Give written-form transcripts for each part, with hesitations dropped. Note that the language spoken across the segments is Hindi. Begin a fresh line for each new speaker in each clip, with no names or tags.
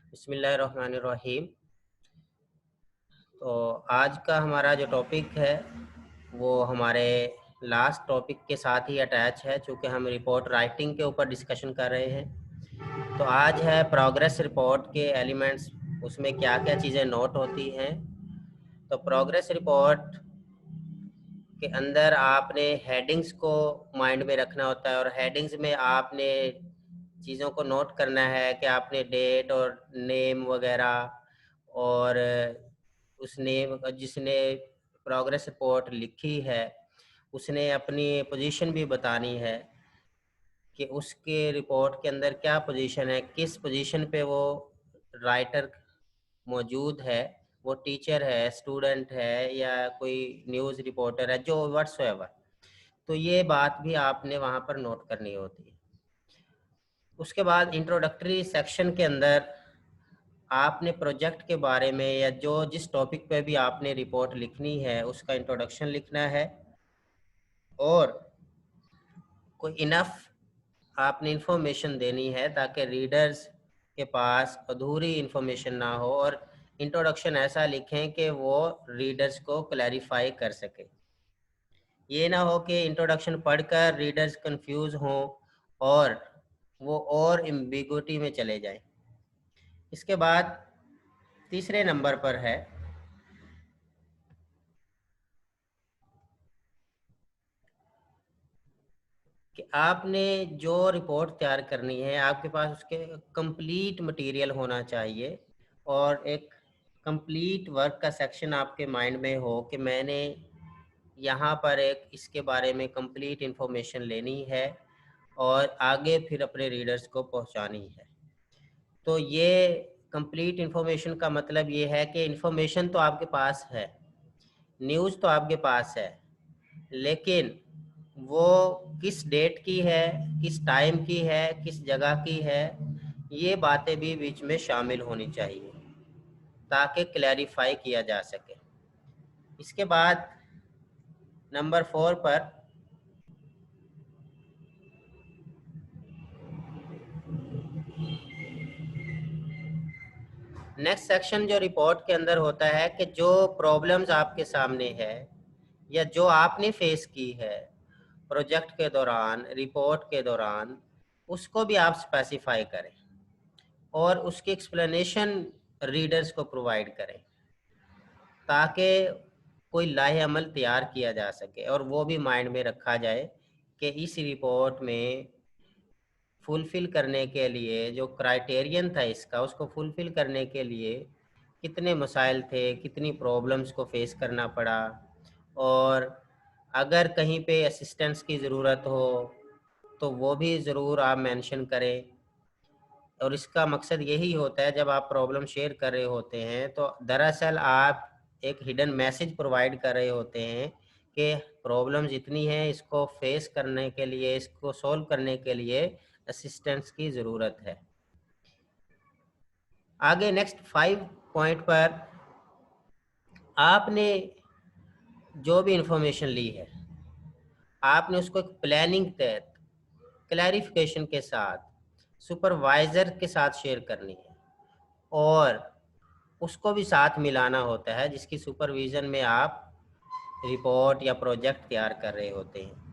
बिस्मिल्लाहिर्रहमानिर्रहीम। तो आज का हमारा जो टॉपिक है वो हमारे लास्ट टॉपिक के साथ ही अटैच है, चूँकि हम रिपोर्ट राइटिंग के ऊपर डिस्कशन कर रहे हैं। तो आज है प्रोग्रेस रिपोर्ट के एलिमेंट्स, उसमें क्या क्या चीज़ें नोट होती हैं। तो प्रोग्रेस रिपोर्ट के अंदर आपने हेडिंग्स को माइंड में रखना होता है और हेडिंग्स में आपने चीज़ों को नोट करना है कि आपने डेट और नेम वगैरह और उस नेम जिसने प्रोग्रेस रिपोर्ट लिखी है उसने अपनी पोजीशन भी बतानी है कि उसके रिपोर्ट के अंदर क्या पोजीशन है, किस पोजीशन पे वो राइटर मौजूद है, वो टीचर है, स्टूडेंट है या कोई न्यूज़ रिपोर्टर है, जो व्हाट्सएवर। तो ये बात भी आपने वहाँ पर नोट करनी होती है। उसके बाद इंट्रोडक्टरी सेक्शन के अंदर आपने प्रोजेक्ट के बारे में या जो जिस टॉपिक पे भी आपने रिपोर्ट लिखनी है उसका इंट्रोडक्शन लिखना है और कोई इनफ आपने इंफॉर्मेशन देनी है ताकि रीडर्स के पास अधूरी इंफॉर्मेशन ना हो, और इंट्रोडक्शन ऐसा लिखें कि वो रीडर्स को क्लैरिफाई कर सके। ये ना हो कि इंट्रोडक्शन पढ़कर रीडर्स कंफ्यूज हों और वो और एम्बिगुइटी में चले जाएं। इसके बाद तीसरे नंबर पर है कि आपने जो रिपोर्ट तैयार करनी है आपके पास उसके कंप्लीट मटेरियल होना चाहिए और एक कंप्लीट वर्क का सेक्शन आपके माइंड में हो कि मैंने यहाँ पर एक इसके बारे में कंप्लीट इंफॉर्मेशन लेनी है और आगे फिर अपने रीडर्स को पहुँचानी है। तो ये कंप्लीट इंफॉर्मेशन का मतलब ये है कि इंफॉर्मेशन तो आपके पास है, न्यूज़ तो आपके पास है, लेकिन वो किस डेट की है, किस टाइम की है, किस जगह की है, ये बातें भी बीच में शामिल होनी चाहिए ताकि क्लैरिफाई किया जा सके। इसके बाद नंबर 4 पर नेक्स्ट सेक्शन जो रिपोर्ट के अंदर होता है कि जो प्रॉब्लम्स आपके सामने है या जो आपने फेस की है प्रोजेक्ट के दौरान, रिपोर्ट के दौरान, उसको भी आप स्पेसिफाई करें और उसकी एक्सप्लेनेशन रीडर्स को प्रोवाइड करें ताकि कोई लाहे अमल तैयार किया जा सके और वो भी माइंड में रखा जाए कि इस रिपोर्ट में फुलफ़िल करने के लिए जो क्राइटेरियन था इसका, उसको फुलफ़िल करने के लिए कितने मसाइल थे, कितनी प्रॉब्लम्स को फेस करना पड़ा, और अगर कहीं पे असिस्टेंस की ज़रूरत हो तो वो भी ज़रूर आप मेंशन करें। और इसका मकसद यही होता है, जब आप प्रॉब्लम शेयर कर रहे होते हैं तो दरअसल आप एक हिडन मैसेज प्रोवाइड कर रहे होते हैं कि प्रॉब्लम्स इतनी हैं, इसको फेस करने के लिए, इसको सॉल्व करने के लिए असिस्टेंस की ज़रूरत है। आगे नेक्स्ट 5 पॉइंट पर आपने जो भी इंफॉर्मेशन ली है आपने उसको एक प्लानिंग तहत क्लैरिफिकेशन के साथ सुपरवाइज़र के साथ शेयर करनी है और उसको भी साथ मिलाना होता है जिसकी सुपरविज़न में आप रिपोर्ट या प्रोजेक्ट तैयार कर रहे होते हैं।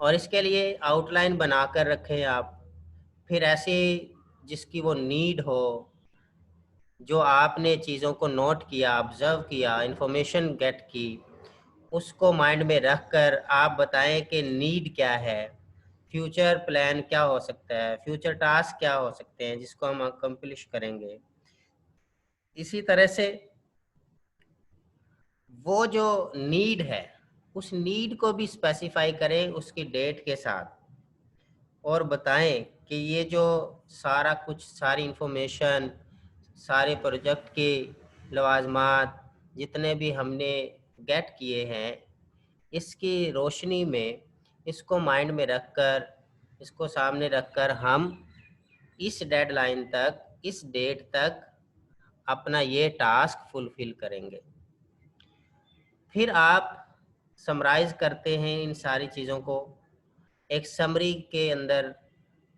और इसके लिए आउटलाइन बनाकर रखें आप, फिर ऐसी जिसकी वो नीड हो, जो आपने चीज़ों को नोट किया, ऑब्ज़र्व किया, इंफॉर्मेशन गेट की, उसको माइंड में रख कर आप बताएं कि नीड क्या है, फ्यूचर प्लान क्या हो सकता है, फ्यूचर टास्क क्या हो सकते हैं जिसको हम अकम्प्लिश करेंगे। इसी तरह से वो जो नीड है उस नीड को भी स्पेसिफाई करें उसकी डेट के साथ और बताएं कि ये जो सारा कुछ, सारी इंफॉर्मेशन, सारे प्रोजेक्ट के लवाजमात जितने भी हमने गेट किए हैं, इसकी रोशनी में इसको माइंड में रखकर, इसको सामने रखकर हम इस डेडलाइन तक, इस डेट तक अपना ये टास्क फुलफिल करेंगे। फिर आप समराइज़ करते हैं इन सारी चीज़ों को एक समरी के अंदर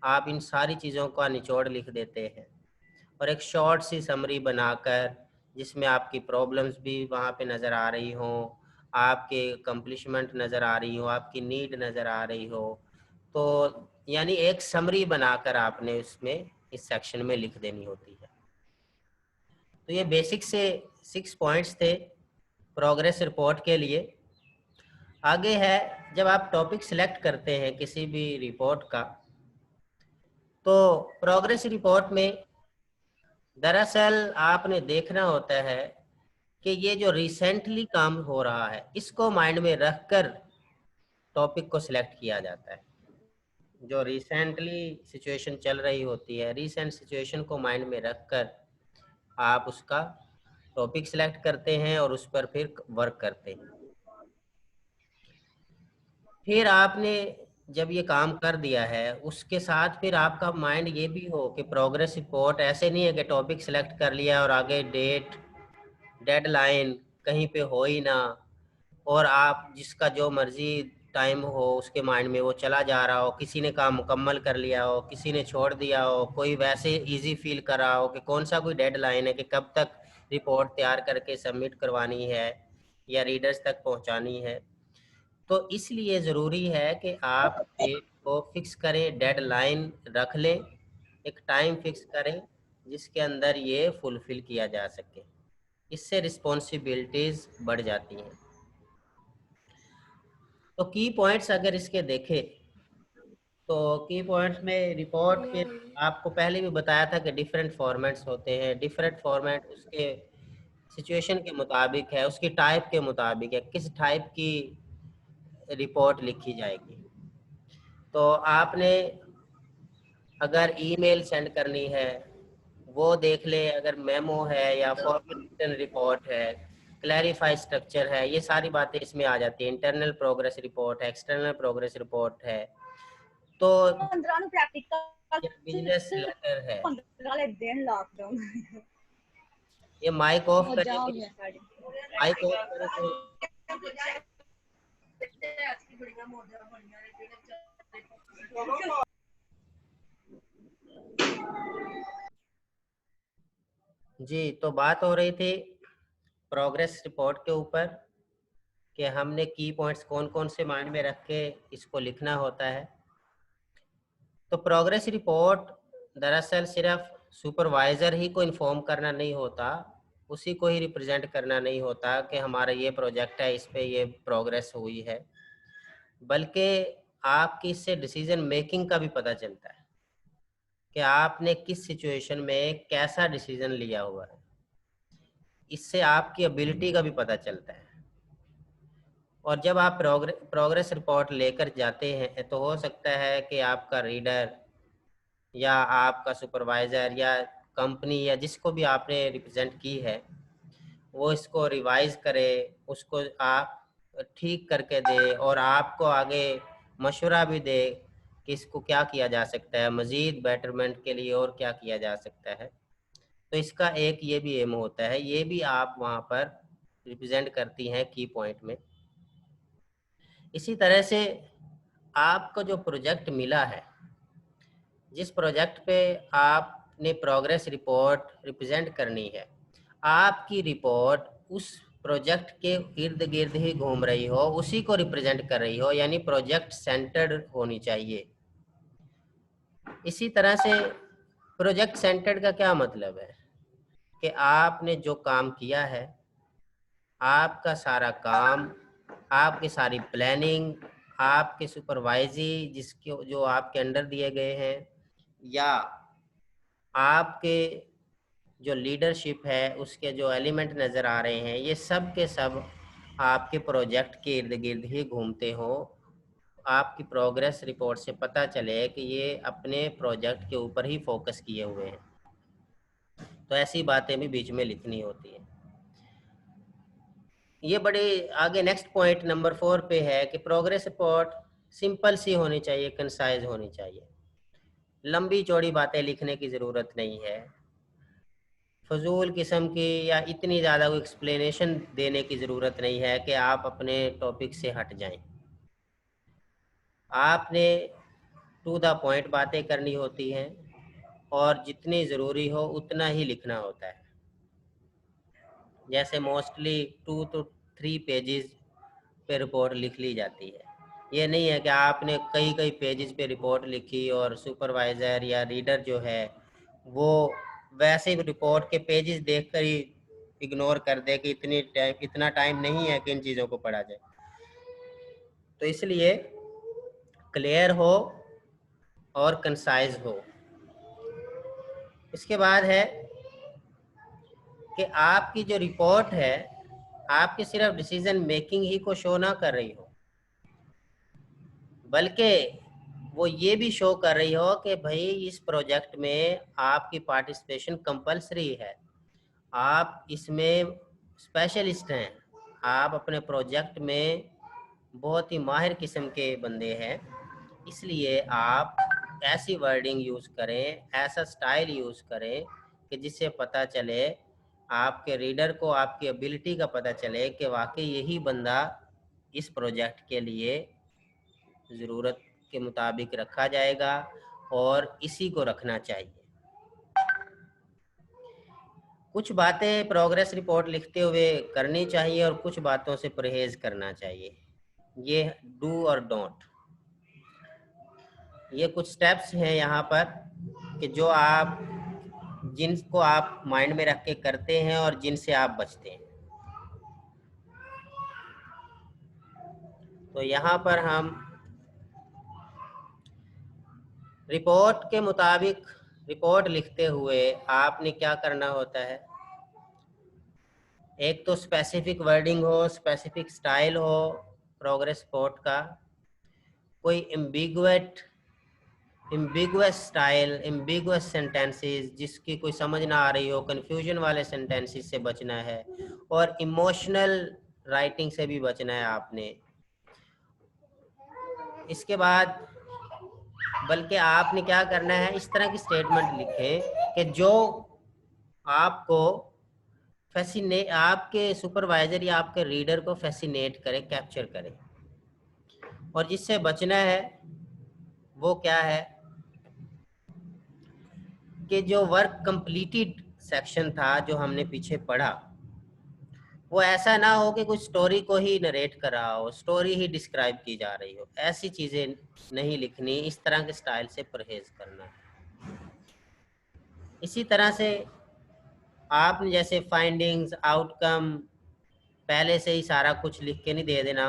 आप इन सारी चीज़ों का निचोड़ लिख देते हैं और एक शॉर्ट सी समरी बनाकर जिसमें आपकी प्रॉब्लम्स भी वहाँ पे नज़र आ रही हों, आपके अकम्पलिशमेंट नज़र आ रही हो, आपकी नीड नज़र आ रही हो, तो यानी एक समरी बनाकर आपने उसमें इस सेक्शन में लिख देनी होती है। तो ये बेसिक से 6 पॉइंट्स थे प्रोग्रेस रिपोर्ट के लिए। आगे है, जब आप टॉपिक सिलेक्ट करते हैं किसी भी रिपोर्ट का, तो प्रोग्रेस रिपोर्ट में दरअसल आपने देखना होता है कि ये जो रिसेंटली काम हो रहा है इसको माइंड में रखकर टॉपिक को सिलेक्ट किया जाता है। जो रिसेंटली सिचुएशन चल रही होती है, रिसेंट सिचुएशन को माइंड में रखकर आप उसका टॉपिक सिलेक्ट करते हैं और उस पर फिर वर्क करते हैं। फिर आपने जब ये काम कर दिया है उसके साथ फिर आपका माइंड ये भी हो कि प्रोग्रेस रिपोर्ट ऐसे नहीं है कि टॉपिक सिलेक्ट कर लिया और आगे डेट डेडलाइन कहीं पे हो ही ना, और आप जिसका जो मर्जी टाइम हो उसके माइंड में वो चला जा रहा हो, किसी ने काम मुकम्मल कर लिया हो, किसी ने छोड़ दिया हो, कोई वैसे इजी फील कर रहा हो कि कौन सा कोई डेडलाइन है कि कब तक रिपोर्ट तैयार करके सबमिट करवानी है या रीडर्स तक पहुंचानी है। तो इसलिए ज़रूरी है कि आप डेट को फिक्स करें, डेडलाइन रख लें, एक टाइम फिक्स करें जिसके अंदर ये फुलफिल किया जा सके। इससे रिस्पॉन्सिबिलिटीज बढ़ जाती हैं। तो की पॉइंट्स अगर इसके देखें तो की पॉइंट्स में रिपोर्ट के आपको पहले भी बताया था कि डिफरेंट फॉर्मेट्स होते हैं। डिफरेंट फॉर्मेट उसके सिचुएशन के मुताबिक है, उसकी टाइप के मुताबिक है, किस टाइप की रिपोर्ट लिखी जाएगी। तो आपने अगर ईमेल सेंड करनी है वो देख ले, अगर मेमो है या फॉर्मेट रिपोर्ट है, क्लैरिफाई स्ट्रक्चर है, ये सारी बातें इसमें आ जाती है। इंटरनल प्रोग्रेस रिपोर्ट है, एक्सटर्नल प्रोग्रेस रिपोर्ट है, तो बिजनेस लेटर है। ये माइक ऑफ करें, माइक ऑफ करें तो जी। तो बात हो रही थी प्रोग्रेस रिपोर्ट के ऊपर कि हमने की पॉइंट्स कौन कौन से माइंड में रख के इसको लिखना होता है। तो प्रोग्रेस रिपोर्ट दरअसल सिर्फ सुपरवाइज़र ही को इन्फॉर्म करना नहीं होता, उसी को ही रिप्रेजेंट करना नहीं होता कि हमारा ये प्रोजेक्ट है, इस पे ये प्रोग्रेस हुई है, बल्कि आपकी इससे डिसीजन मेकिंग का भी पता चलता है कि आपने किस सिचुएशन में कैसा डिसीजन लिया हुआ है। इससे आपकी एबिलिटी का भी पता चलता है। और जब आप प्रोग्रेस रिपोर्ट लेकर जाते हैं तो हो सकता है कि आपका रीडर या आपका सुपरवाइज़र या कंपनी या जिसको भी आपने रिप्रेजेंट की है वो इसको रिवाइज करे, उसको आप ठीक करके दे और आपको आगे मशवरा भी दे कि इसको क्या किया जा सकता है, मज़ीद बेटरमेंट के लिए और क्या किया जा सकता है। तो इसका एक ये भी एम होता है, ये भी आप वहाँ पर रिप्रेजेंट करती हैं की पॉइंट में। इसी तरह से आपको जो प्रोजेक्ट मिला है, जिस प्रोजेक्ट पे आपने प्रोग्रेस रिपोर्ट रिप्रेजेंट करनी है, आपकी रिपोर्ट उस प्रोजेक्ट के इर्द गिर्द ही घूम रही हो, उसी को रिप्रेजेंट कर रही हो, यानी प्रोजेक्ट सेंटर्ड होनी चाहिए। इसी तरह से प्रोजेक्ट सेंटर्ड का क्या मतलब है कि आपने जो काम किया है, आपका सारा काम, आपकी सारी प्लानिंग, आपके सुपरवाइजी जिसके जो आपके अंडर दिए गए हैं, या आपके जो लीडरशिप है उसके जो एलिमेंट नज़र आ रहे हैं, ये सब के सब आपके प्रोजेक्ट के इर्द गिर्द ही घूमते हो। आपकी प्रोग्रेस रिपोर्ट से पता चले कि ये अपने प्रोजेक्ट के ऊपर ही फोकस किए हुए हैं। तो ऐसी बातें भी बीच में लिखनी होती हैं। ये बड़े आगे नेक्स्ट पॉइंट नंबर 4 पे है कि प्रोग्रेस रिपोर्ट सिंपल सी होनी चाहिए, कंसाइज होनी चाहिए। लंबी चौड़ी बातें लिखने की ज़रूरत नहीं है, फजूल किस्म की या इतनी ज़्यादा कोई एक्सप्लेनेशन देने की ज़रूरत नहीं है कि आप अपने टॉपिक से हट जाएं। आपने टू द पॉइंट बातें करनी होती हैं और जितनी ज़रूरी हो उतना ही लिखना होता है। जैसे मोस्टली 2 to 3 पेजेस पे रिपोर्ट लिख ली जाती है। ये नहीं है कि आपने कई कई पेजेस पे रिपोर्ट लिखी और सुपरवाइज़र या रीडर जो है वो वैसे रिपोर्ट के पेजेस देखकर ही इग्नोर कर दे कि इतना टाइम नहीं है कि इन चीज़ों को पढ़ा जाए। तो इसलिए क्लियर हो और कंसाइज हो। इसके बाद है कि आपकी जो रिपोर्ट है आपकी सिर्फ डिसीजन मेकिंग ही को शो ना कर रही हो, बल्कि वो ये भी शो कर रही हो कि भाई इस प्रोजेक्ट में आपकी पार्टिसिपेशन कंपलसरी है, आप इसमें स्पेशलिस्ट हैं, आप अपने प्रोजेक्ट में बहुत ही माहिर किस्म के बंदे हैं। इसलिए आप ऐसी वर्डिंग यूज़ करें, ऐसा स्टाइल यूज़ करें कि जिससे पता चले आपके रीडर को, आपकी एबिलिटी का पता चले कि वाकई यही बंदा इस प्रोजेक्ट के लिए ज़रूरत के मुताबिक रखा जाएगा और इसी को रखना चाहिए। कुछ बातें प्रोग्रेस रिपोर्ट लिखते हुए करनी चाहिए और कुछ बातों से परहेज करना चाहिए। ये डू और डोंट, ये कुछ स्टेप्स हैं यहाँ पर कि जो आप जिनको आप माइंड में रख के करते हैं और जिनसे आप बचते हैं। तो यहाँ पर हम रिपोर्ट के मुताबिक रिपोर्ट लिखते हुए आपने क्या करना होता है, एक तो स्पेसिफिक वर्डिंग हो, स्पेसिफिक स्टाइल हो प्रोग्रेस रिपोर्ट का, कोई एम्बिगुअस स्टाइल, एम्बिगुअस सेंटेंसेस जिसकी कोई समझ ना आ रही हो, कंफ्यूजन वाले सेंटेंसेस से बचना है और इमोशनल राइटिंग से भी बचना है आपने। इसके बाद बल्कि आपने क्या करना है, इस तरह की स्टेटमेंट लिखें कि जो आपको आपके सुपरवाइजर या आपके रीडर को फैसिनेट करे, कैप्चर करे। और जिससे बचना है वो क्या है कि जो वर्क कंप्लीटेड सेक्शन था जो हमने पीछे पढ़ा, वो ऐसा ना हो कि कुछ स्टोरी को ही नरेट कर रहा हो, स्टोरी ही डिस्क्राइब की जा रही हो। ऐसी चीजें नहीं लिखनी, इस तरह के स्टाइल से परहेज करना है। इसी तरह से आपने जैसे फाइंडिंग्स, आउटकम पहले से ही सारा कुछ लिख के नहीं दे देना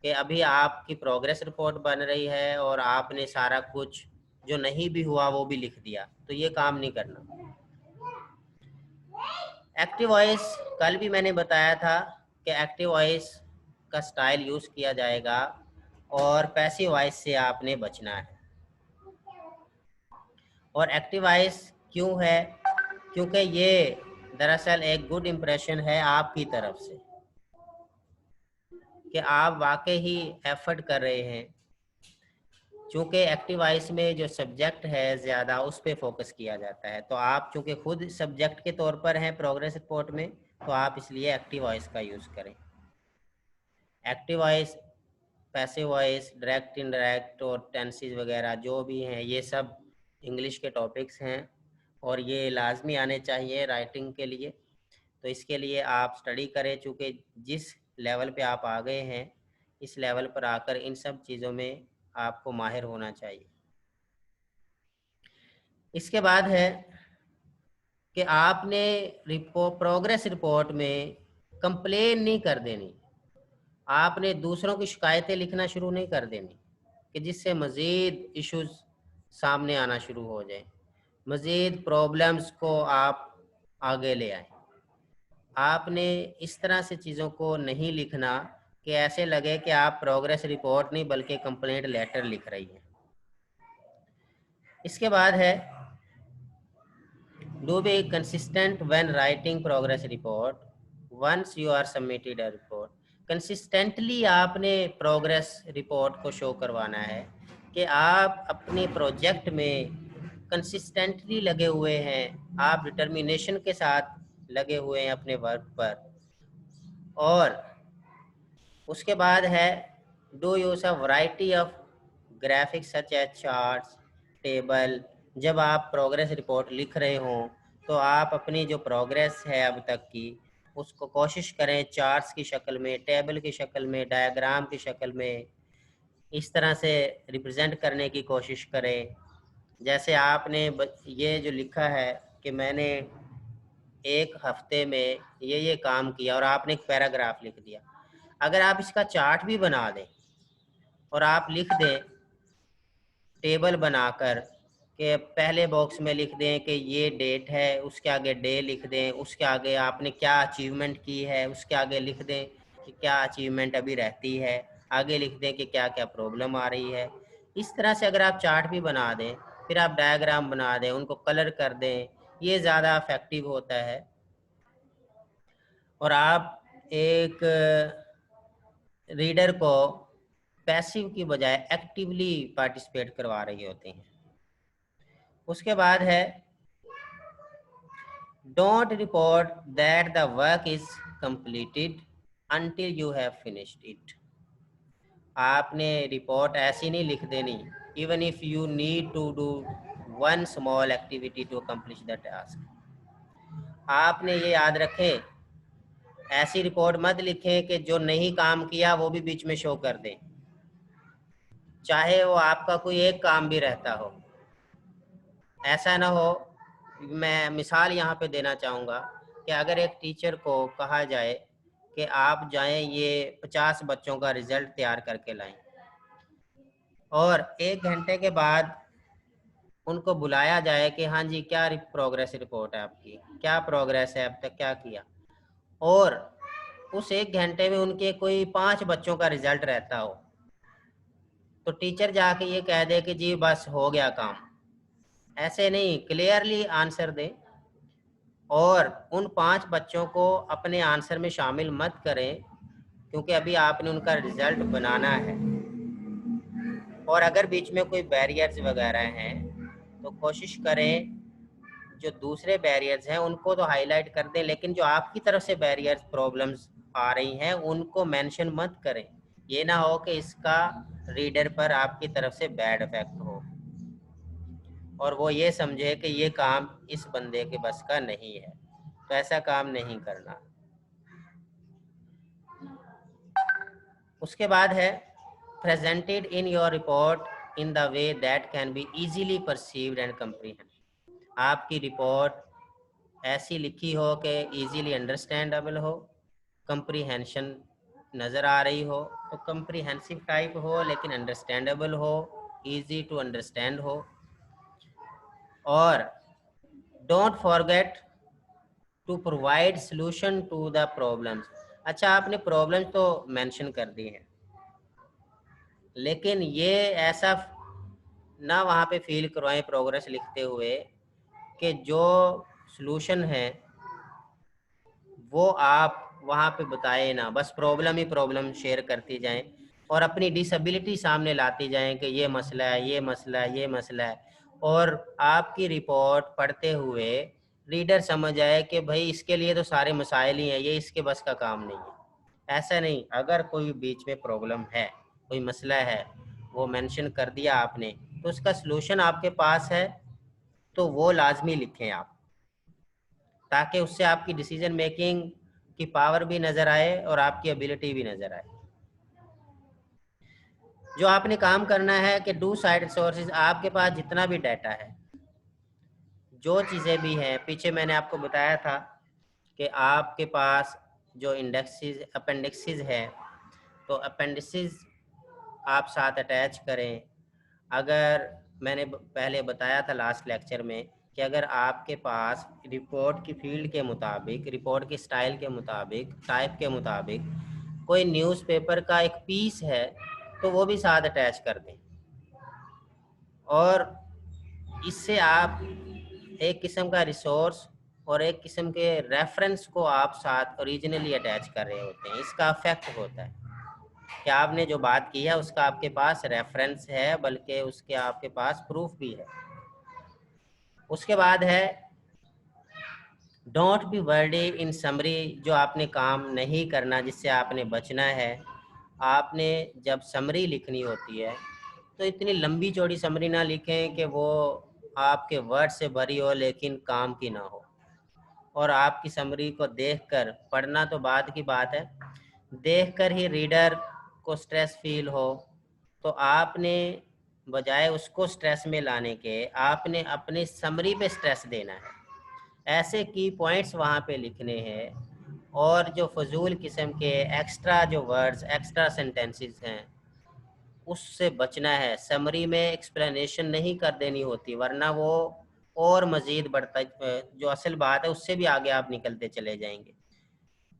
कि अभी आपकी प्रोग्रेस रिपोर्ट बन रही है और आपने सारा कुछ जो नहीं भी हुआ वो भी लिख दिया, तो ये काम नहीं करना। एक्टिव वॉइस, कल भी मैंने बताया था कि एक्टिव वॉइस का स्टाइल यूज किया जाएगा और पैसिव वॉइस से आपने बचना है। और एक्टिव वॉइस क्यों है, क्योंकि ये दरअसल एक गुड इम्प्रेशन है आपकी तरफ से कि आप वाकई ही एफर्ट कर रहे हैं। चूंकि एक्टिव वॉइस में जो सब्जेक्ट है ज़्यादा उस पर फोकस किया जाता है, तो आप चूंकि खुद सब्जेक्ट के तौर पर हैं प्रोग्रेस रिपोर्ट में, तो आप इसलिए एक्टिव वॉइस का यूज़ करें। Active voice, passive voice, direct, indirect और टेंसेस वगैरह जो भी हैं, ये सब इंग्लिश के टॉपिक्स हैं और ये लाजमी आने चाहिए राइटिंग के लिए। तो इसके लिए आप स्टडी करें, चूँकि जिस लेवल पे आप आ गए हैं इस लेवल पर आकर इन सब चीज़ों में आपको माहिर होना चाहिए। इसके बाद है कि आपने प्रोग्रेस रिपोर्ट में कंप्लेन नहीं कर देनी, आपने दूसरों की शिकायतें लिखना शुरू नहीं कर देनी कि जिससे मज़ीद इश्यूज सामने आना शुरू हो जाए, मज़ीद प्रॉब्लम्स को आप आगे ले आए। आपने इस तरह से चीज़ों को नहीं लिखना कि ऐसे लगे कि आप प्रोग्रेस रिपोर्ट नहीं बल्कि कंप्लेंट लेटर लिख रही हैं। इसके बाद है do be consistent when writing progress report once you are submitted a report। Consistently आपने प्रोग्रेस रिपोर्ट को शो करवाना है कि आप अपने प्रोजेक्ट में कंसिस्टेंटली लगे हुए हैं, आप डिटर्मिनेशन के साथ लगे हुए हैं अपने वर्क पर। और उसके बाद है do use a variety of graphics such as charts, table. जब आप प्रोग्रेस रिपोर्ट लिख रहे हों तो आप अपनी जो प्रोग्रेस है अब तक की उसको कोशिश करें चार्ट्स की शक्ल में, टेबल की शक्ल में, डायग्राम की शक्ल में, इस तरह से रिप्रेजेंट करने की कोशिश करें। जैसे आपने ये जो लिखा है कि मैंने एक हफ्ते में ये काम किया और आपने एक पैराग्राफ लिख दिया, अगर आप इसका चार्ट भी बना दें और आप लिख दें टेबल बनाकर कि पहले बॉक्स में लिख दें कि ये डेट है, उसके आगे डे लिख दें, उसके आगे आपने क्या अचीवमेंट की है, उसके आगे लिख दें कि क्या अचीवमेंट अभी रहती है, आगे लिख दें कि क्या क्या प्रॉब्लम आ रही है। इस तरह से अगर आप चार्ट भी बना दें, फिर आप डायग्राम बना दें, उनको कलर कर दें, ये ज़्यादा इफेक्टिव होता है। और आप एक रीडर को पैसिव की बजाय एक्टिवली पार्टिसिपेट करवा रहे होते हैं। उसके बाद है don't report that the work is completed until you have finished it. आपने रिपोर्ट ऐसी नहीं लिख देनी, even if you need to do one small activity to accomplish the task. आपने ये याद रखें, ऐसी रिपोर्ट मत लिखें कि जो नहीं काम किया वो भी बीच में शो कर दें, चाहे वो आपका कोई एक काम भी रहता हो। ऐसा ना हो, मैं मिसाल यहाँ पे देना चाहूँगा कि अगर एक टीचर को कहा जाए कि आप जाएं ये 50 बच्चों का रिजल्ट तैयार करके लाएं, और 1 घंटे के बाद उनको बुलाया जाए कि हाँ जी क्या प्रोग्रेस रिपोर्ट है आपकी, क्या प्रोग्रेस है, अब तक क्या किया, और उस 1 घंटे में उनके कोई 5 बच्चों का रिजल्ट रहता हो, तो टीचर जाके ये कह दे कि जी बस हो गया काम। ऐसे नहीं, क्लियरली आंसर दें और उन 5 बच्चों को अपने आंसर में शामिल मत करें, क्योंकि अभी आपने उनका रिजल्ट बनाना है। और अगर बीच में कोई बैरियर्स वगैरह हैं तो कोशिश करें जो दूसरे बैरियर्स हैं उनको तो हाईलाइट कर दें, लेकिन जो आपकी तरफ से बैरियर्स प्रॉब्लम्स आ रही हैं उनको मेंशन मत करें। ये ना हो कि इसका रीडर पर आपकी तरफ से बैड इफेक्ट हो और वो ये समझे कि ये काम इस बंदे के बस का नहीं है। तो ऐसा काम नहीं करना। उसके बाद है presented in your report in the way that can be easily perceived and comprehend. आपकी रिपोर्ट ऐसी लिखी हो कि इजीली अंडरस्टैंडेबल हो, कंप्रीहेंशन नज़र आ रही हो तो कंप्रीहेंसिव टाइप हो, लेकिन अंडरस्टैंडेबल हो, इजी टू अंडरस्टैंड हो। और don't forget to provide solution to the problems. अच्छा, आपने प्रॉब्लम तो मेंशन कर दी है, लेकिन ये ऐसा ना वहाँ पे फील करवाएं प्रोग्रेस लिखते हुए कि जो सॉल्यूशन है वो आप वहाँ पे बताए ना, बस प्रॉब्लम ही प्रॉब्लम शेयर करती जाएं और अपनी डिसेबिलिटी सामने लाती जाएं कि ये मसला है, ये मसला है, ये मसला है, और आपकी रिपोर्ट पढ़ते हुए रीडर समझ आए कि भाई इसके लिए तो सारे मसाइल ही हैं, ये इसके बस का काम नहीं है। ऐसा नहीं, अगर कोई बीच में प्रॉब्लम है, कोई मसला है, वो मेंशन कर दिया आपने, तो उसका सलूशन आपके पास है तो वो लाजमी लिखें आप, ताकि उससे आपकी डिसीजन मेकिंग की पावर भी नज़र आए और आपकी एबिलिटी भी नज़र आए। जो आपने काम करना है कि डू साइड सोर्सेज, आपके पास जितना भी डाटा है, जो चीज़ें भी हैं, पीछे मैंने आपको बताया था कि आपके पास जो इंडेक्सेस अपेंडिक्सेस है, तो अपेंडिसेस आप साथ अटैच करें। अगर मैंने पहले बताया था लास्ट लेक्चर में कि अगर आपके पास रिपोर्ट की फील्ड के मुताबिक, रिपोर्ट के स्टाइल के मुताबिक, टाइप के मुताबिक कोई न्यूज़पेपर का एक पीस है तो वो भी साथ अटैच कर दें, और इससे आप एक किस्म का रिसोर्स और एक किस्म के रेफरेंस को आप साथ ओरिजिनली अटैच कर रहे होते हैं। इसका इफेक्ट होता है कि आपने जो बात की है उसका आपके पास रेफरेंस है, बल्कि उसके आपके पास प्रूफ भी है। उसके बाद है don't be Verde in summary. जो आपने काम नहीं करना, जिससे आपने बचना है, आपने जब समरी लिखनी होती है तो इतनी लंबी चौड़ी समरी ना लिखें कि वो आपके वर्ड से भरी हो लेकिन काम की ना हो, और आपकी समरी को देखकर, पढ़ना तो बाद की बात है, देखकर ही रीडर को स्ट्रेस फील हो, तो आपने बजाय उसको स्ट्रेस में लाने के आपने अपनी समरी पे स्ट्रेस देना है। ऐसे की पॉइंट्स वहाँ पे लिखने हैं, और जो फजूल किस्म के एक्स्ट्रा जो वर्ड्स, एक्स्ट्रा सेंटेंसेस हैं, उससे बचना है। समरी में एक्सप्लेनेशन नहीं कर देनी होती, वरना वो और मज़ीद बढ़ता, जो असल बात है उससे भी आगे आप निकलते चले जाएंगे।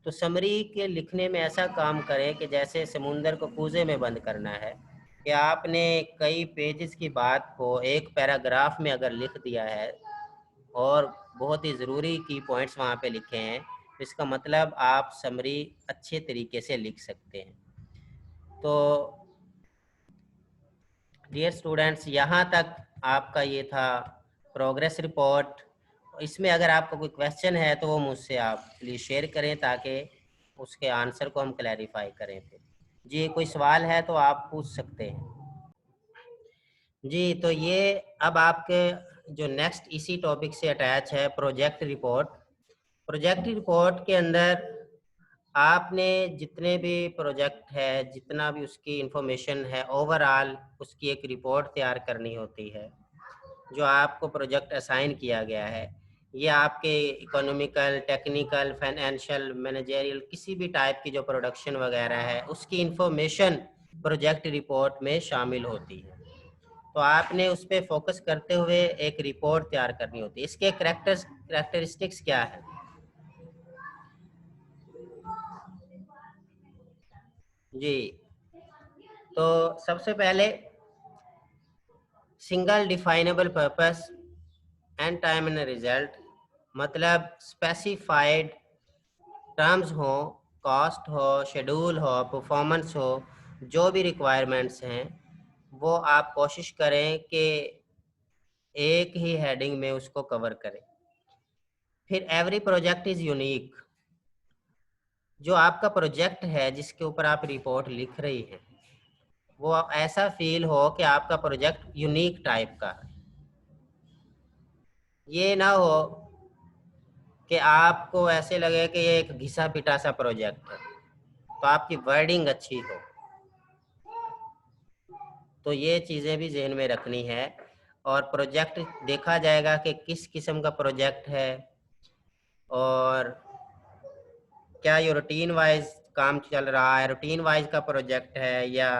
तो समरी के लिखने में ऐसा काम करें कि जैसे समुंदर को कूजे में बंद करना है, कि आपने कई पेजेस की बात को एक पैराग्राफ में अगर लिख दिया है और बहुत ही ज़रूरी की पॉइंट्स वहाँ पे लिखे हैं, तो इसका मतलब आप समरी अच्छे तरीके से लिख सकते हैं। तो डियर स्टूडेंट्स, यहाँ तक आपका ये था प्रोग्रेस रिपोर्ट। इसमें अगर आपका कोई क्वेश्चन है तो वो मुझसे आप प्लीज़ शेयर करें, ताकि उसके आंसर को हम क्लैरिफाई करें। फिर जी कोई सवाल है तो आप पूछ सकते हैं। जी तो ये अब आपके जो नेक्स्ट इसी टॉपिक से अटैच है, प्रोजेक्ट रिपोर्ट। प्रोजेक्ट रिपोर्ट के अंदर आपने जितने भी प्रोजेक्ट है, जितना भी उसकी इंफॉर्मेशन है, ओवरऑल उसकी एक रिपोर्ट तैयार करनी होती है। जो आपको प्रोजेक्ट असाइन किया गया है, ये आपके इकोनॉमिकल, टेक्निकल, फाइनेंशियल, मैनेजरियल, किसी भी टाइप की जो प्रोडक्शन वगैरह है, उसकी इंफॉर्मेशन प्रोजेक्ट रिपोर्ट में शामिल होती है। तो आपने उस पर फोकस करते हुए एक रिपोर्ट तैयार करनी होती है। इसके कैरेक्टरिस्टिक्स क्या है? जी तो सबसे पहले single definable purpose and time and result, मतलब स्पेसिफाइड टर्म्स हो, कॉस्ट हो, शेड्यूल हो, परफॉर्मेंस हो, जो भी रिक्वायरमेंट्स हैं वो आप कोशिश करें कि एक ही हेडिंग में उसको कवर करें। फिर एवरी प्रोजेक्ट इज़ यूनिक, जो आपका प्रोजेक्ट है जिसके ऊपर आप रिपोर्ट लिख रही हैं, वो ऐसा फील हो कि आपका प्रोजेक्ट यूनिक टाइप का है। ये ना हो कि आपको ऐसे लगे कि ये एक घिसा पिटा सा प्रोजेक्ट है, तो आपकी वर्डिंग अच्छी हो। तो ये चीज़ें भी जहन में रखनी है। और प्रोजेक्ट देखा जाएगा कि किस किस्म का प्रोजेक्ट है, और क्या ये रूटीन वाइज काम चल रहा है, रूटीन वाइज का प्रोजेक्ट है, या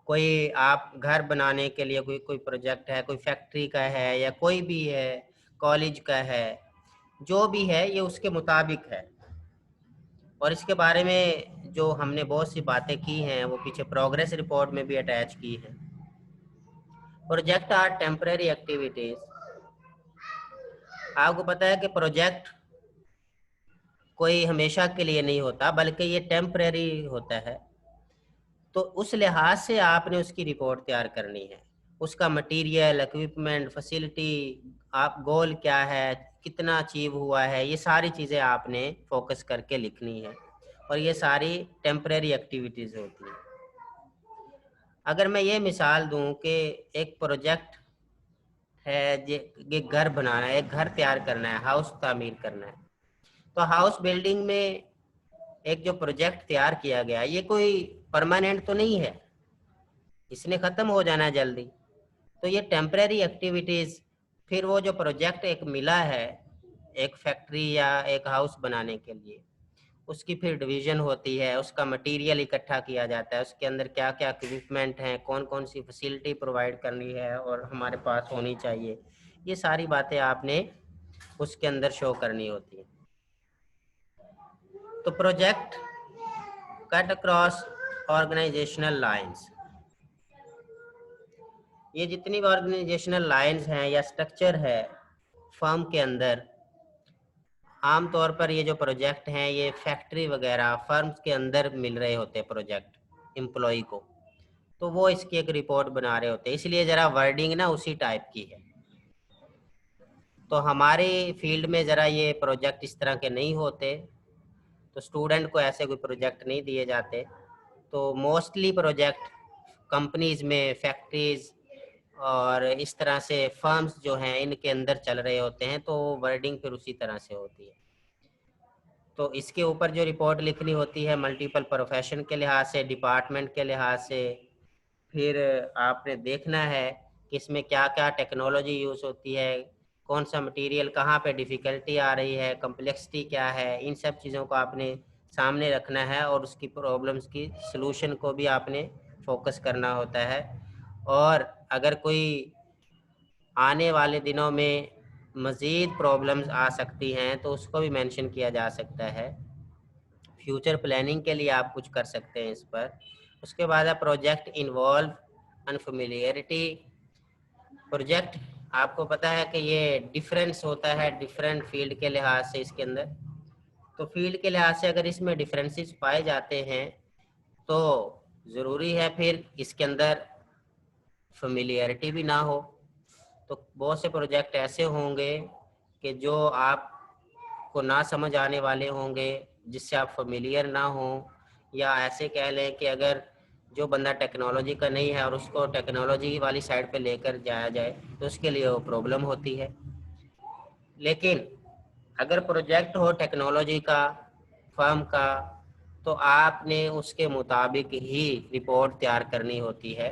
कोई आप घर बनाने के लिए कोई कोई प्रोजेक्ट है, कोई फैक्ट्री का है, या कोई भी है, कॉलेज का है, जो भी है ये उसके मुताबिक है। और इसके बारे में जो हमने बहुत सी बातें की हैं वो पीछे प्रोग्रेस रिपोर्ट में भी अटैच की है। Project are temporary activities. आपको पता है कि प्रोजेक्ट कोई हमेशा के लिए नहीं होता, बल्कि ये टेम्परेरी होता है। तो उस लिहाज से आपने उसकी रिपोर्ट तैयार करनी है। उसका मटेरियल, इक्विपमेंट, फैसिलिटी, आप गोल क्या है, कितना अचीव हुआ है, ये सारी चीज़ें आपने फोकस करके लिखनी है। और ये सारी टेम्परेरी एक्टिविटीज़ होती हैं। अगर मैं ये मिसाल दूं कि एक प्रोजेक्ट है, ये घर बनाना है, एक घर तैयार करना है, हाउस तामीर करना है, तो हाउस बिल्डिंग में एक जो प्रोजेक्ट तैयार किया गया, ये कोई परमानेंट तो नहीं है, इसने ख़त्म हो जाना है जल्दी। तो ये टेम्परेरी एक्टिविटीज़, फिर वो जो प्रोजेक्ट एक मिला है एक फैक्ट्री या एक हाउस बनाने के लिए, उसकी फिर डिवीज़न होती है, उसका मटेरियल इकट्ठा किया जाता है, उसके अंदर क्या क्या इक्विपमेंट हैं, कौन कौन सी फैसिलिटी प्रोवाइड करनी है और हमारे पास होनी चाहिए, ये सारी बातें आपने उसके अंदर शो करनी होती है। तो project cut across organisational lines, ये जितनी भी ऑर्गेनाइजेशनल लाइंस हैं या स्ट्रक्चर है फर्म के अंदर, आमतौर पर ये जो प्रोजेक्ट हैं ये फैक्ट्री वगैरह फर्म्स के अंदर मिल रहे होते हैं प्रोजेक्ट एम्प्लॉय को, तो वो इसकी एक रिपोर्ट बना रहे होते हैं, इसलिए ज़रा वर्डिंग ना उसी टाइप की है। तो हमारे फील्ड में ज़रा ये प्रोजेक्ट इस तरह के नहीं होते, तो स्टूडेंट को ऐसे कोई प्रोजेक्ट नहीं दिए जाते। तो मोस्टली प्रोजेक्ट कंपनीज में, फैक्ट्रीज और इस तरह से फर्म्स जो हैं इनके अंदर चल रहे होते हैं, तो वर्डिंग फिर उसी तरह से होती है। तो इसके ऊपर जो रिपोर्ट लिखनी होती है मल्टीपल प्रोफेशन के लिहाज से, डिपार्टमेंट के लिहाज से, फिर आपने देखना है कि इसमें क्या क्या टेक्नोलॉजी यूज़ होती है, कौन सा मटेरियल कहाँ पे डिफ़िकल्टी आ रही है, कम्प्लेक्सिटी क्या है, इन सब चीज़ों को आपने सामने रखना है और उसकी प्रॉब्लम्स की सलूशन को भी आपने फोकस करना होता है। और अगर कोई आने वाले दिनों में मज़ीद प्रॉब्लम्स आ सकती हैं तो उसको भी मेंशन किया जा सकता है। फ्यूचर प्लानिंग के लिए आप कुछ कर सकते हैं इस पर। उसके बाद है प्रोजेक्ट इन्वॉल्व अनफेमिलियरिटी। प्रोजेक्ट आपको पता है कि ये डिफरेंस होता है डिफरेंट फील्ड के लिहाज से इसके अंदर। तो फील्ड के लिहाज से अगर इसमें डिफरेंसेस पाए जाते हैं तो ज़रूरी है फिर इसके अंदर फेमिलियरिटी भी ना हो। तो बहुत से प्रोजेक्ट ऐसे होंगे कि जो आपको ना समझ आने वाले होंगे, जिससे आप फेमिलियर ना हो, या ऐसे कह लें कि अगर जो बंदा टेक्नोलॉजी का नहीं है और उसको टेक्नोलॉजी वाली साइड पे लेकर जाया जाए तो उसके लिए वो प्रॉब्लम होती है। लेकिन अगर प्रोजेक्ट हो टेक्नोलॉजी का, फर्म का, तो आपने उसके मुताबिक ही रिपोर्ट तैयार करनी होती है।